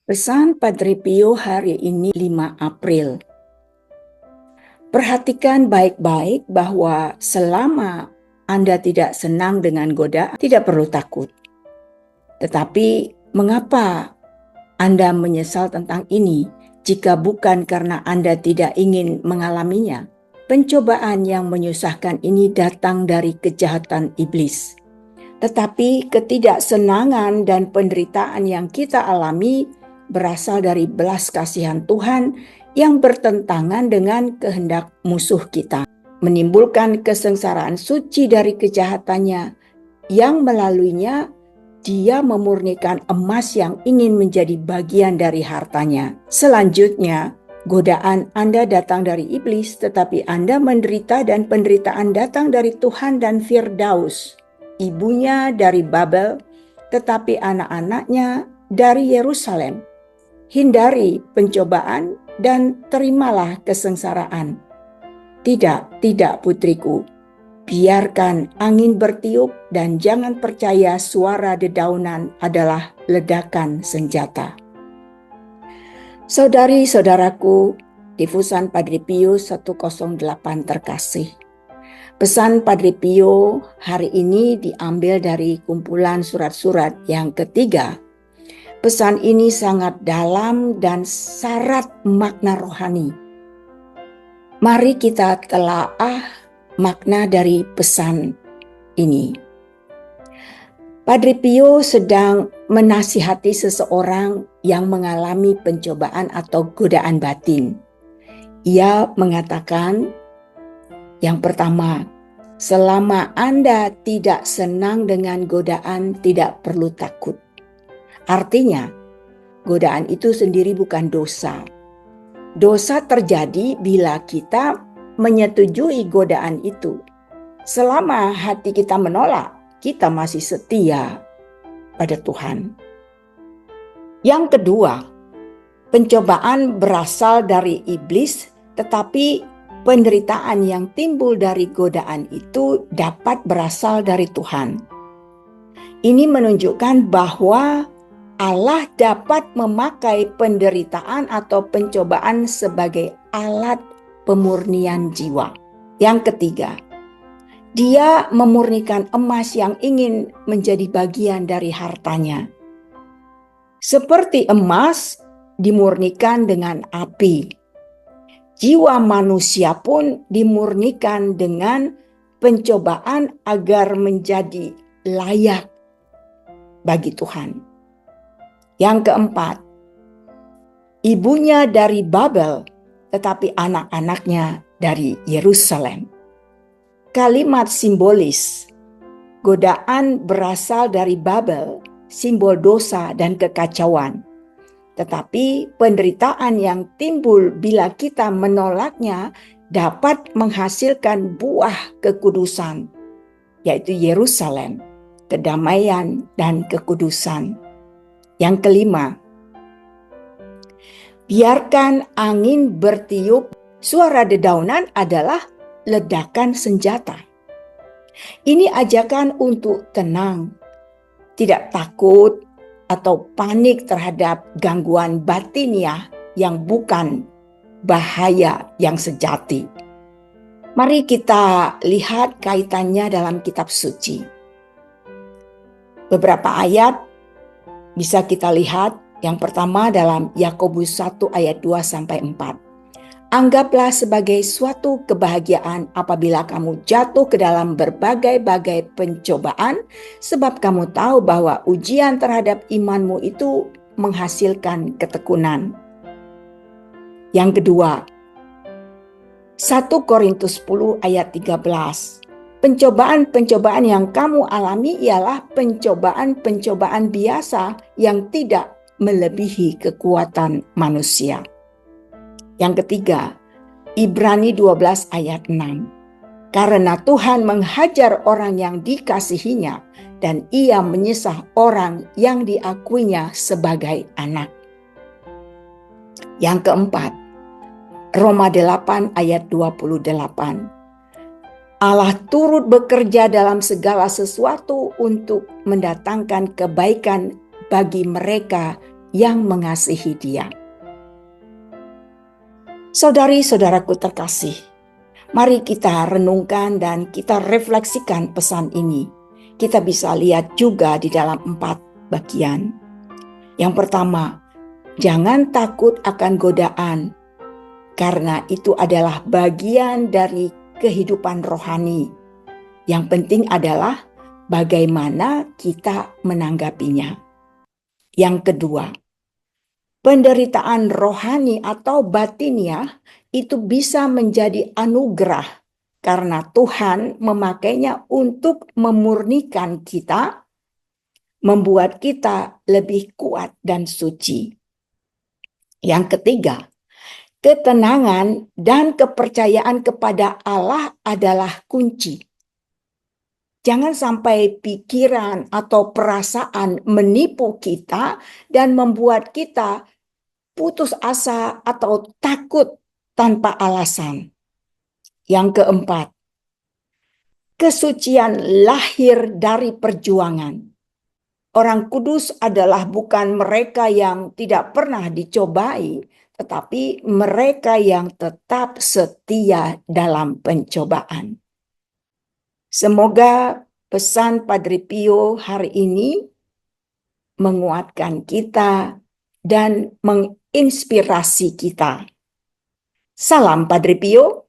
Pesan Padre Pio hari ini 5 April. Perhatikan baik-baik bahwa selama Anda tidak senang dengan godaan, tidak perlu takut. Tetapi mengapa Anda menyesal tentang ini jika bukan karena Anda tidak ingin mengalaminya? Pencobaan yang menyusahkan ini datang dari kejahatan iblis. Tetapi ketidaksenangan dan penderitaan yang kita alami berasal dari belas kasihan Tuhan yang bertentangan dengan kehendak musuh kita, menimbulkan kesengsaraan suci dari kejahatannya yang melaluinya dia memurnikan emas yang ingin menjadi bagian dari hartanya. Selanjutnya, godaan Anda datang dari iblis, tetapi Anda menderita dan penderitaan datang dari Tuhan dan Firdaus. Ibunya dari Babel, tetapi anak-anaknya dari Yerusalem. Hindari pencobaan dan terimalah kesengsaraan. Tidak putriku. Biarkan angin bertiup dan jangan percaya suara dedaunan adalah ledakan senjata. Saudari-saudaraku, Difusan Padre Pio 108 terkasih. Pesan Padre Pio hari ini diambil dari kumpulan surat-surat yang ketiga. Pesan ini sangat dalam dan syarat makna rohani. Mari kita telaah makna dari pesan ini. Padre Pio sedang menasihati seseorang yang mengalami pencobaan atau godaan batin. Ia mengatakan, yang pertama, selama Anda tidak senang dengan godaan, tidak perlu takut. Artinya, godaan itu sendiri bukan dosa. Dosa terjadi bila kita menyetujui godaan itu. Selama hati kita menolak, kita masih setia pada Tuhan. Yang kedua, pencobaan berasal dari iblis, tetapi penderitaan yang timbul dari godaan itu dapat berasal dari Tuhan. Ini menunjukkan bahwa Allah dapat memakai penderitaan atau pencobaan sebagai alat pemurnian jiwa. Yang ketiga, Dia memurnikan emas yang ingin menjadi bagian dari hartanya. Seperti emas dimurnikan dengan api, jiwa manusia pun dimurnikan dengan pencobaan agar menjadi layak bagi Tuhan. Yang keempat, ibunya dari Babel, tetapi anak-anaknya dari Yerusalem. Kalimat simbolis, godaan berasal dari Babel, simbol dosa dan kekacauan. Tetapi penderitaan yang timbul bila kita menolaknya dapat menghasilkan buah kekudusan, yaitu Yerusalem, kedamaian dan kekudusan. Yang kelima, biarkan angin bertiup, suara dedaunan adalah ledakan senjata. Ini ajakan untuk tenang, tidak takut atau panik terhadap gangguan batiniah yang bukan bahaya yang sejati. Mari kita lihat kaitannya dalam kitab suci. Beberapa ayat bisa kita lihat. Yang pertama dalam Yakobus 1 ayat 2-4. Anggaplah sebagai suatu kebahagiaan apabila kamu jatuh ke dalam berbagai-bagai pencobaan, sebab kamu tahu bahwa ujian terhadap imanmu itu menghasilkan ketekunan. Yang kedua, 1 Korintus 10 ayat 13. Pencobaan-pencobaan yang kamu alami ialah pencobaan-pencobaan biasa yang tidak melebihi kekuatan manusia. Yang ketiga, Ibrani 12 ayat 6. Karena Tuhan menghajar orang yang dikasihinya dan Ia menyesah orang yang diakuinya sebagai anak. Yang keempat, Roma 8 ayat 28. Allah turut bekerja dalam segala sesuatu untuk mendatangkan kebaikan bagi mereka yang mengasihi Dia. Saudari-saudaraku terkasih, mari kita renungkan dan kita refleksikan pesan ini. Kita bisa lihat juga di dalam 4 bagian. Yang pertama, jangan takut akan godaan, karena itu adalah bagian dari kehidupan rohani. Yang penting adalah bagaimana kita menanggapinya. Yang kedua, penderitaan rohani atau batiniah itu bisa menjadi anugerah karena Tuhan memakainya untuk memurnikan kita, membuat kita lebih kuat dan suci. Yang ketiga, ketenangan dan kepercayaan kepada Allah adalah kunci. Jangan sampai pikiran atau perasaan menipu kita dan membuat kita putus asa atau takut tanpa alasan. Yang keempat, kesucian lahir dari perjuangan. Orang kudus adalah bukan mereka yang tidak pernah dicobai, tetapi mereka yang tetap setia dalam pencobaan. Semoga pesan Padre Pio hari ini menguatkan kita dan menginspirasi kita. Salam Padre Pio.